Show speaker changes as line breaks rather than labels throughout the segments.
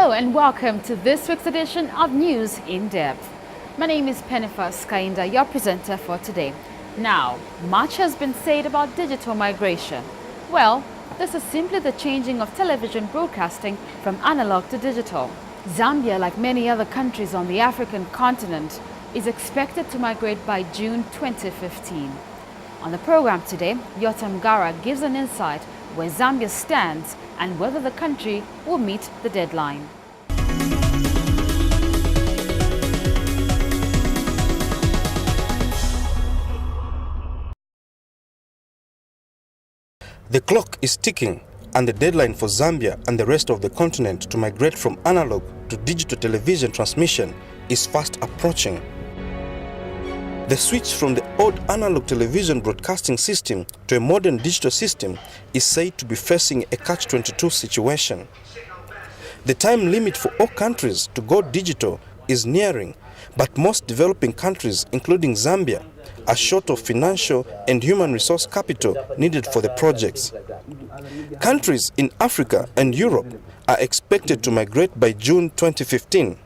Hello and welcome to this week's edition of News in Depth. My name is Pennipher Sikainda, your presenter for today. Now, much has been said about digital migration. Well, this is simply the changing of television broadcasting from analog to digital. Zambia, like many other countries on the African continent, is expected to migrate by June 2015. On the program today, Yotam Gara gives an insight where Zambia stands and whether the country will meet the deadline.
The clock is ticking, and the deadline for Zambia and the rest of the continent to migrate from analog to digital television transmission is fast approaching. The switch from the old analog television broadcasting system to a modern digital system is said to be facing a catch-22 situation. The time limit for all countries to go digital is nearing, but most developing countries, including Zambia, are short of financial and human resource capital needed for the projects. Countries in Africa and Europe are expected to migrate by June 2015.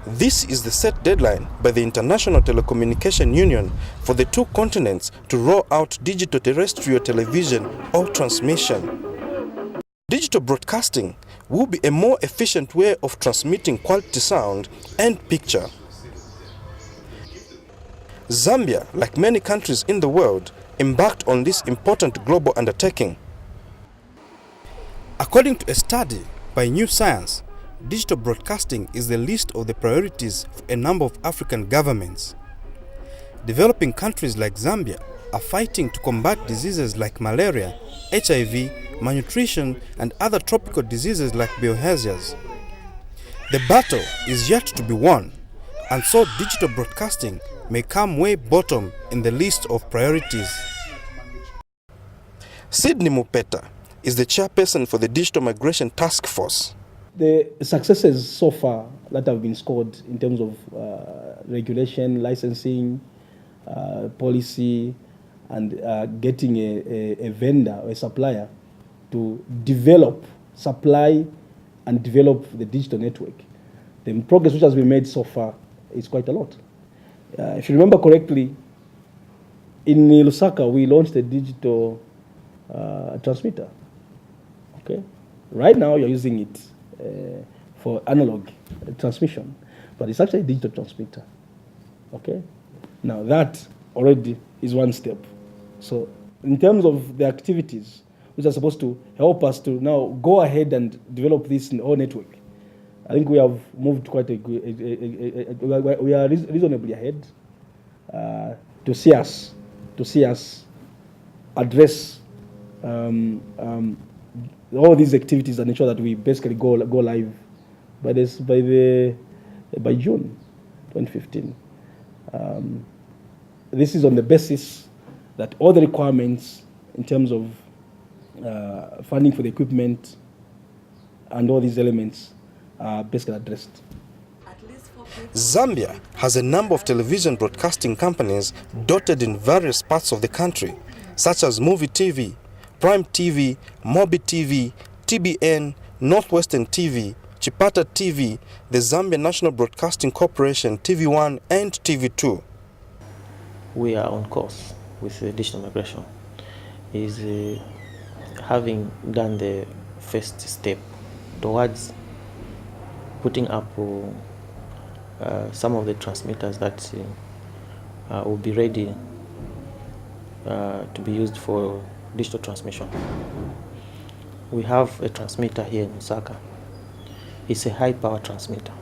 This is the set deadline by the International Telecommunication Union for the two continents to roll out digital terrestrial television or transmission. Digital broadcasting will be a more efficient way of transmitting quality sound and picture. Zambia, like many countries in the world, embarked on this important global undertaking. According to a study by New Science, digital broadcasting is the least of the priorities for a number of African governments. Developing countries like Zambia are fighting to combat diseases like malaria, HIV, malnutrition, and other tropical diseases like bilharzias. The battle is yet to be won, and so digital broadcasting may come way bottom in the list of priorities. Sydney Mupeta is the chairperson for the Digital Migration Task Force.
The successes so far that have been scored in terms of regulation, licensing, policy, and getting a vendor or a supplier to develop, supply, and develop the digital network. The progress which has been made so far is quite a lot. If you remember correctly, in Lusaka, we launched a digital transmitter. Okay, right now you're using it for analog transmission, but it's actually a digital transmitter. Okay, now that already is one step. So in terms of the activities which are supposed to help us to now go ahead and develop this whole network, I think we have moved quite we are reasonably ahead to see us address all these activities and ensure that we basically go live by June 2015. This is on the basis that all the requirements in terms of funding for the equipment and all these elements are basically addressed.
Zambia has a number of television broadcasting companies dotted in various parts of the country, such as Movie TV, Prime TV, Mobi TV, TBN, Northwestern TV, Chipata TV, the Zambia National Broadcasting Corporation, TV1 and TV2.
We are on course with digital migration. Is having done the first step towards putting up some of the transmitters that will be ready to be used for digital transmission. We have a transmitter here in Lusaka. It's a high power transmitter.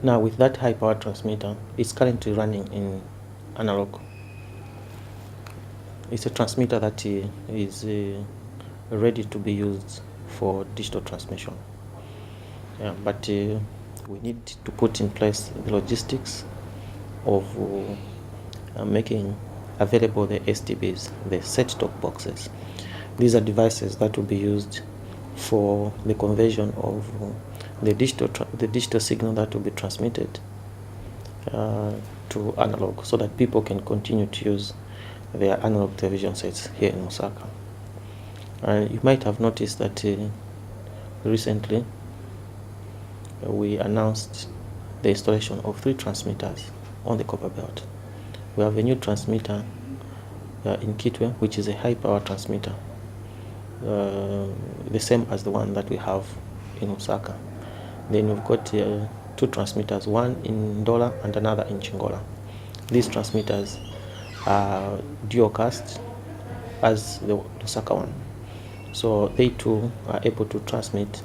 Now with that high power transmitter, it's currently running in analog. It's a transmitter that is ready to be used for digital transmission. But we need to put in place the logistics of making available the STBs, the set-top boxes. These are devices that will be used for the conversion of the digital signal that will be transmitted to analog, so that people can continue to use their analog television sets here in Osaka. You might have noticed that recently we announced the installation of 3 transmitters on the copper belt. We have a new transmitter in Kitwe, which is a high power transmitter, the same as the one that we have in Osaka. Then we've got 2 transmitters, one in Ndola and another in Chingola. These transmitters are dual cast as the Osaka one. So they too are able to transmit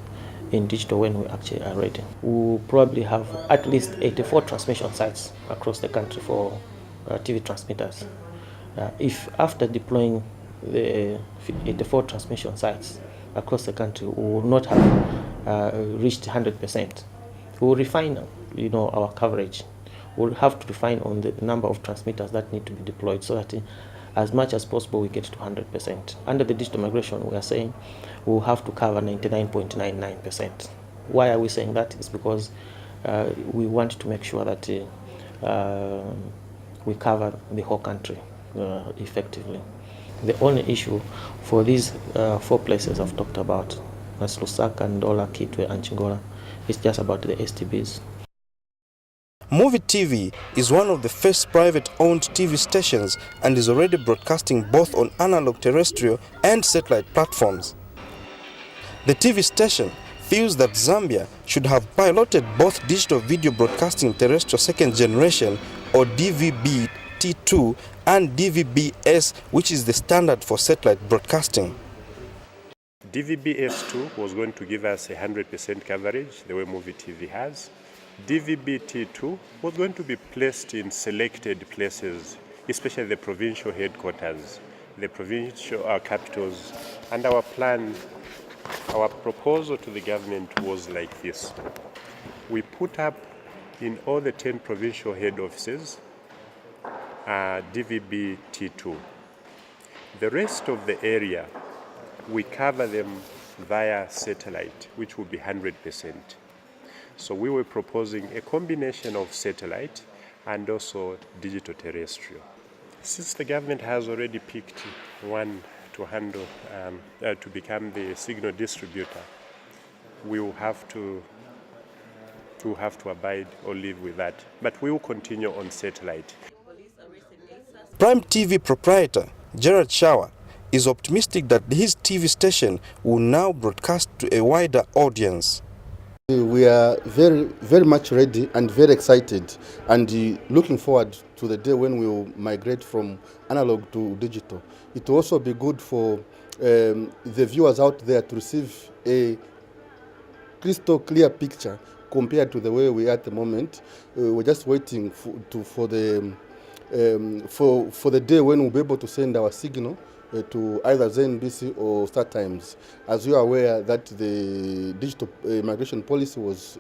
in digital when we actually are ready. We'll probably have at least 84 transmission sites across the country for TV transmitters. If after deploying the 84 transmission sites across the country, we will not have reached 100%. We will refine, our coverage. We'll have to refine on the number of transmitters that need to be deployed so that as much as possible we get to 100%. Under the digital migration, we are saying we'll have to cover 99.99%. Why are we saying that? It's because we want to make sure that we cover the whole country effectively. The only issue for these 4 places I've talked about, that's Lusaka, Ndola, Kitwe, and Chingola, is just about the STBs.
Movie TV is one of the first private-owned TV stations and is already broadcasting both on analog terrestrial and satellite platforms. The TV station feels that Zambia should have piloted both digital video broadcasting terrestrial second generation or DVB-T2 and DVB-S, which is the standard for satellite broadcasting.
DVB-S2 was going to give us 100% coverage, the way Movie TV has. DVB-T2 was going to be placed in selected places, especially the provincial headquarters, the provincial capitals. And our plan, our proposal to the government was like this. We put up in all the 10 provincial head offices DVB-T2. The rest of the area, we cover them via satellite, which will be 100%. So we were proposing a combination of satellite and also digital terrestrial. Since the government has already picked one to handle, to become the signal distributor, we will have to abide or live with that. But we will continue on satellite.
Prime TV proprietor Gerard Shawer is optimistic that his TV station will now broadcast to a wider audience.
We are very, very much ready and very excited and looking forward to the day when we will migrate from analog to digital. It will also be good for the viewers out there to receive a crystal clear picture compared to the way we are at the moment. We're just waiting for the day when we'll be able to send our signal to either ZNBC or StarTimes. As you are aware that the digital migration policy was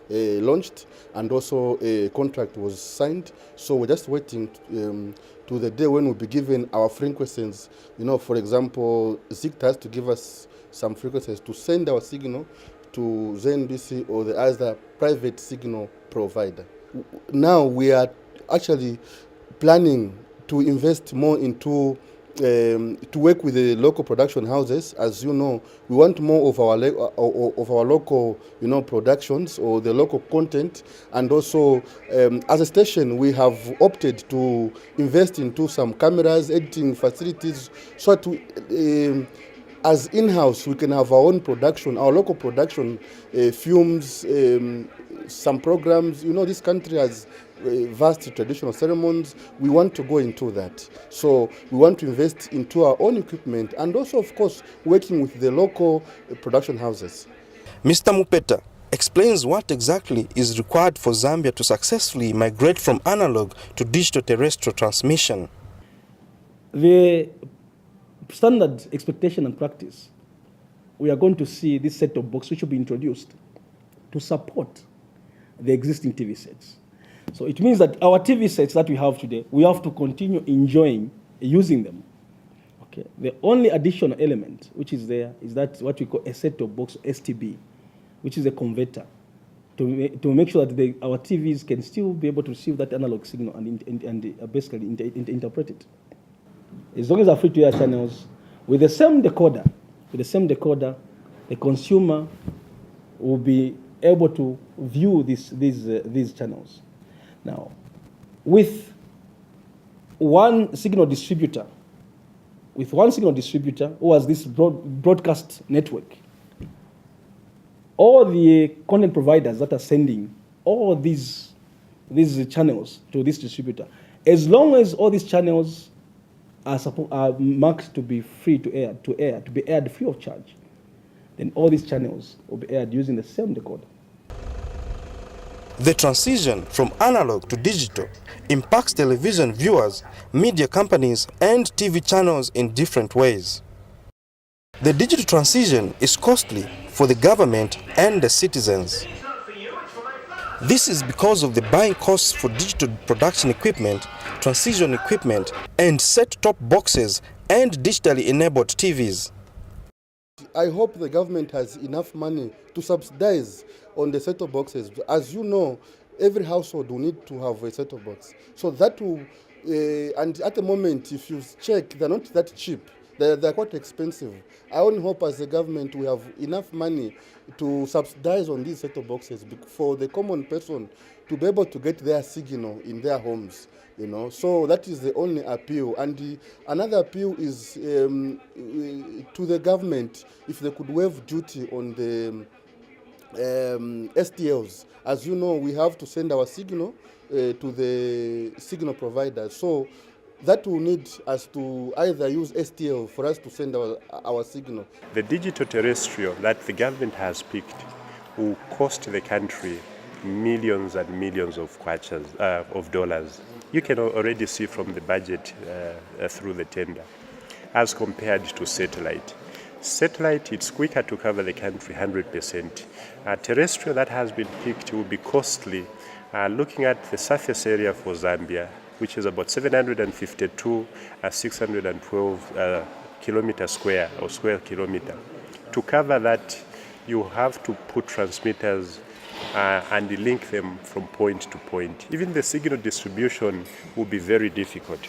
launched and also a contract was signed. So we're just waiting to the day when we'll be given our frequencies. For example, ZICT has to give us some frequencies to send our signal to ZNBC or the other private signal provider. Now we are actually planning to invest more into to work with the local production houses. As you know, we want more of our local, productions or the local content. And also, as a station, we have opted to invest into some cameras, editing facilities, so to as in-house, we can have our own production, our local production, films, some programs. This country has vast traditional ceremonies. We want to go into that. So we want to invest into our own equipment and also, of course, working with the local production houses.
Mr. Mupeta explains what exactly is required for Zambia to successfully migrate from analog to digital terrestrial transmission.
The standard expectation and practice, we are going to see this set-top box which will be introduced to support the existing TV sets. So it means that our TV sets that we have today, we have to continue enjoying using them. Okay. The only additional element which is there is that what we call a set-top box, STB, which is a converter, to make sure that our TVs can still be able to receive that analog signal and basically interpret it. As long as our free-to-air channels with the same decoder, the consumer will be able to view these channels. Now, with one signal distributor who has this broadcast network, all the content providers that are sending all these channels to this distributor, as long as all these channels are marked to be free to be aired free of charge, then all these channels will be aired using the same decoder.
The transition from analog to digital impacts television viewers, media companies, and TV channels in different ways. The digital transition is costly for the government and the citizens. This is because of the buying costs for digital production equipment, transition equipment, and set-top boxes and digitally enabled TVs.
I hope the government has enough money to subsidize on the set-top boxes. As you know, every household will need to have a set-top box. So that will, and at the moment, if you check, they're not that cheap. They're quite expensive. I only hope as the government we have enough money to subsidize on these set-top boxes for the common person to be able to get their signal in their homes. So that is the only appeal. And another appeal is to the government, if they could waive duty on the STLs. As you know, we have to send our signal to the signal providers. So that will need us to either use STL for us to send our signal.
The digital terrestrial that the government has picked will cost the country millions and millions of kwachas, of dollars. You can already see from the budget through the tender, as compared to satellite. Satellite, it's quicker to cover the country 100%. Terrestrial that has been picked will be costly. Looking at the surface area for Zambia, which is about 752, 612 kilometer square or square kilometer. To cover that, you have to put transmitters and link them from point to point. Even the signal distribution will be very difficult.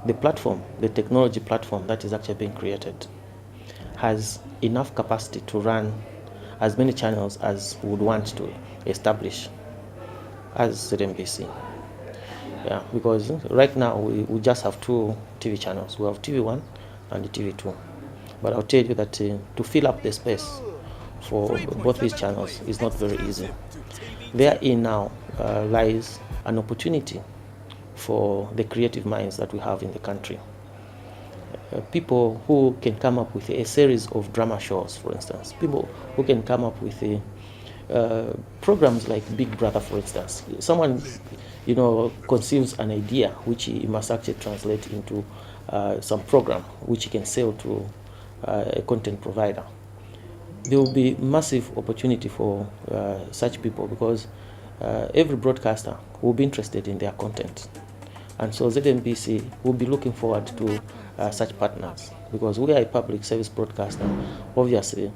The platform, the technology platform that is actually being created, has enough capacity to run as many channels as we would want to establish as ZMBC. Yeah, because right now we just have two TV channels. We have TV1 and TV2. But I'll tell you that to fill up the space for both these channels is not very easy. Therein now lies an opportunity for the creative minds that we have in the country. People who can come up with a series of drama shows, for instance. People who can come up with programs like Big Brother, for instance. Someone, conceives an idea which he must actually translate into some program which he can sell to a content provider. There will be massive opportunity for such people because every broadcaster will be interested in their content. And so ZMBC will be looking forward to such partners because we are a public service broadcaster. Obviously,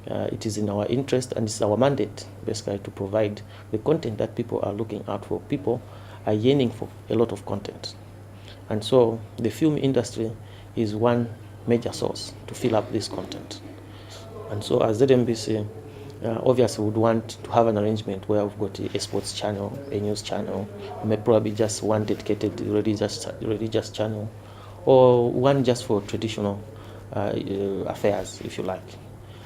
it is in our interest and it's our mandate basically to provide the content that people are looking out for. People are yearning for a lot of content. And so the film industry is one major source to fill up this content. And so as ZMBC, obviously would want to have an arrangement where we've got a sports channel, a news channel, may probably just one dedicated religious channel, or one just for traditional affairs, if you like.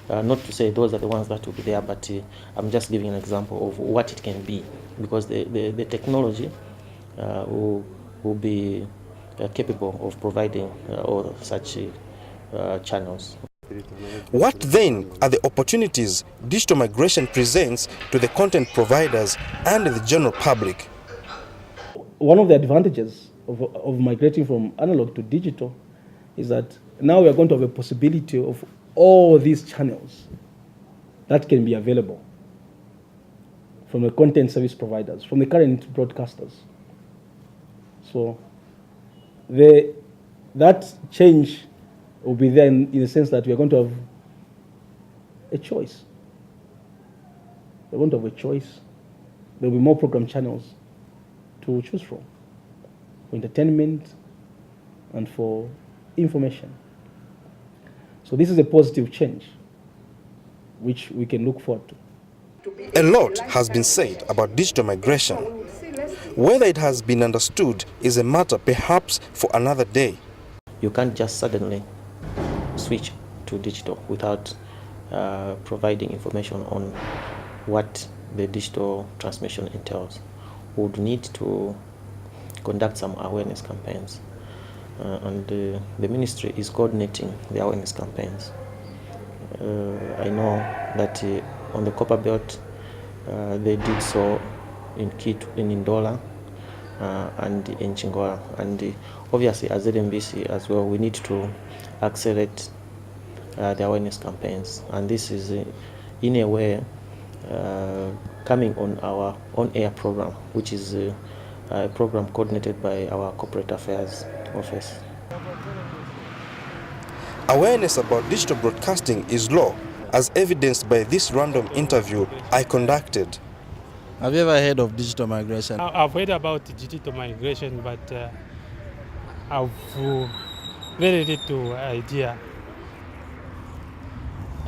Not to say those are the ones that will be there, but I'm just giving an example of what it can be, because the technology will be capable of providing all such channels.
What then are the opportunities digital migration presents to the content providers and the general public?
One of the advantages of migrating from analog to digital is that now we are going to have a possibility of all these channels that can be available from the content service providers, from the current broadcasters. So that change will be there in the sense that we are going to have a choice. We're going to have a choice. There will be more program channels to choose from for entertainment and for information. So this is a positive change. which we can look forward to.
A lot has been said about digital migration. Whether it has been understood is a matter perhaps for another day.
You can't just suddenly switch to digital without providing information on what the digital transmission entails. We would need to conduct some awareness campaigns, and the ministry is coordinating the awareness campaigns. I know that on the Copper Belt they did so in Ndola and in Chingola, and obviously as ZNBC as well, we need to accelerate the awareness campaigns, and this is in a way coming on our on-air program, which is a program coordinated by our Corporate Affairs Office.
Awareness about digital broadcasting is low, as evidenced by this random interview I conducted.
Have you ever heard of digital migration?
I've heard about digital migration, but I've very little idea.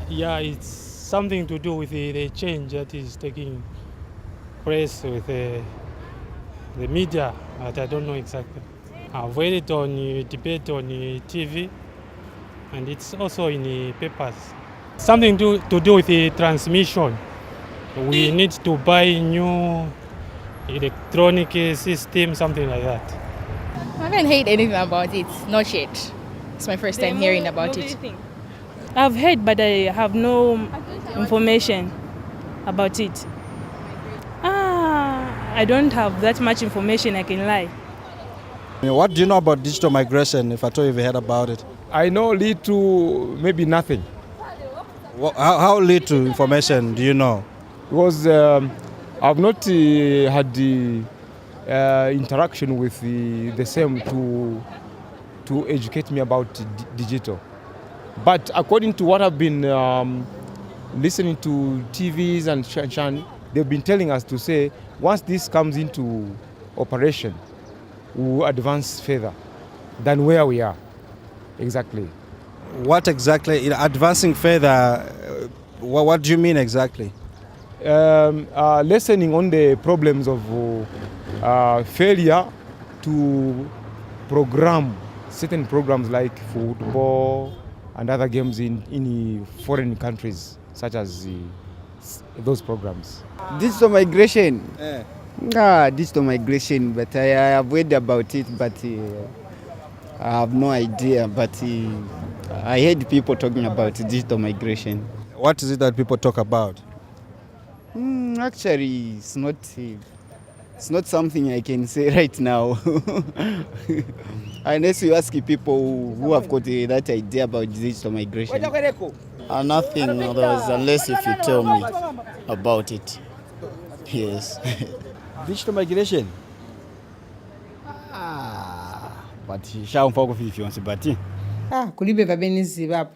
Yeah, it's something to do with the change that is taking place with the media, but I don't know exactly. I've heard it on debate on TV, and it's also in the papers. Something to do with the transmission. We need to buy new electronic system, something like that.
I haven't heard anything about it, not yet. It's my first time hearing about it.
I've heard, but I have no information about it. I don't have that much information, I can lie.
What do you know about digital migration, if at all you've heard about it?
I know little, maybe nothing.
How little information do you know?
Because I've not had the interaction with the same to educate me about digital. But according to what I've been listening to TVs and Shan, they've been telling us to say, once this comes into operation, we'll advance further than where we are. Exactly.
What exactly, advancing further, what do you mean exactly?
Listening on the problems of failure to program certain programs like football and other games in foreign countries, such as those programs.
Digital migration. Digital migration, but I have read about it, but I have no idea. But I heard people talking about digital migration.
What is it that people talk about?
Actually, it's not something I can say right now. Unless you ask people who have got that idea about digital migration.
Nothing otherwise, unless if you tell me about it. Yes.
Digital migration?
But shaumfako fifyonse but
kulibe vabenizivapo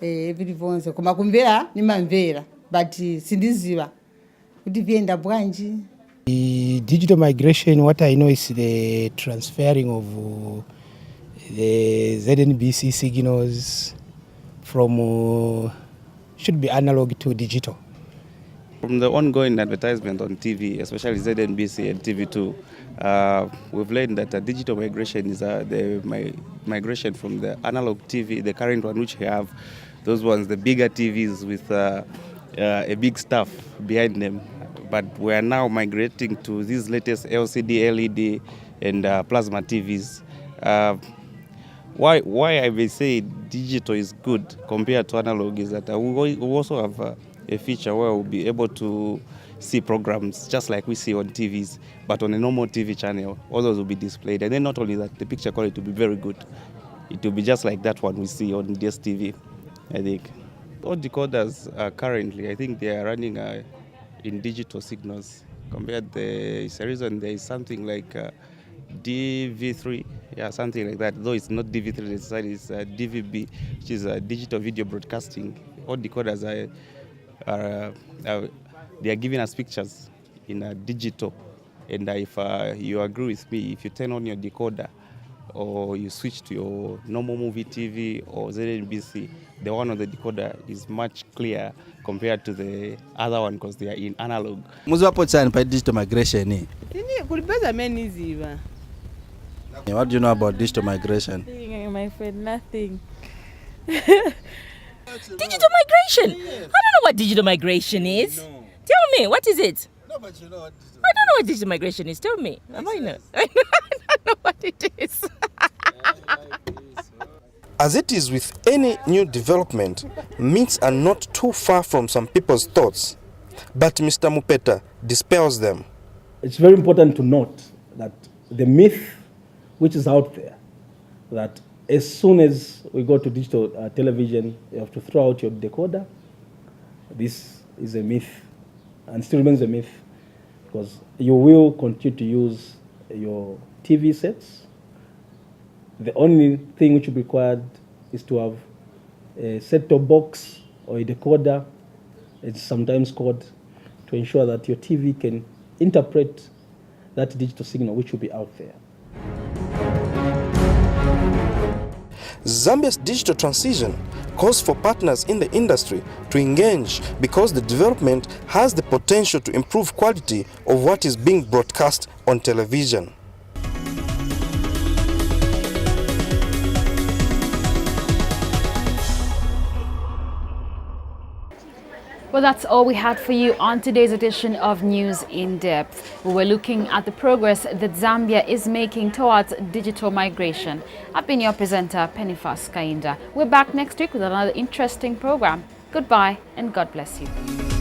vilivonse koma kumvera nimamvera but sindiziva kuti vienda bwanji.
Digital migration, what I know is the transferring of the ZNBC signals from should be analog to digital.
From the ongoing advertisement on TV, especially ZNBC and TV2, we've learned that digital migration is the migration from the analog TV, the current one which we have, those ones, the bigger TVs with a big stuff behind them. But we are now migrating to these latest LCD, LED, and plasma TVs. Why I may say digital is good compared to analog is that we also have a feature where we'll be able to see programs just like we see on TVs, but on a normal TV channel, all those will be displayed. And then not only that, the picture quality will be very good. It will be just like that one we see on DSTV, I think. All decoders currently, I think they are running in digital signals. Compared the reason there is something like DV3, something like that. Though it's not DV3, it's DVB, which is digital video broadcasting. All decoders they are giving us pictures in digital. And if you agree with me, if you turn on your decoder or you switch to your normal movie TV or ZNBC, the one on the decoder is much clearer compared to the other one because they are in analog.
Muziwapo cyane pa digital migration ni.
Kulipeza meniziva.
What do you know about digital migration?
My friend, nothing. Digital migration? I don't know what digital migration is. No. Tell me, what is it? No, but you know what digital I don't know what digital migration is. Tell me. I know. I don't know what it is.
As it is with any new development, myths are not too far from some people's thoughts. But Mr. Mupeta dispels them.
It's very important to note that the myth which is out there, that as soon as we go to digital television, you have to throw out your decoder. This is a myth and still remains a myth, because you will continue to use your TV sets. The only thing which will be required is to have a set-top box or a decoder, it's sometimes called, to ensure that your TV can interpret that digital signal which will be out there.
Zambia's digital transition calls for partners in the industry to engage because the development has the potential to improve quality of what is being broadcast on television.
Well, that's all we had for you on today's edition of News in Depth. We were looking at the progress that Zambia is making towards digital migration. I've been your presenter, Pennipher Sikainda. We're back next week with another interesting program. Goodbye and God bless you.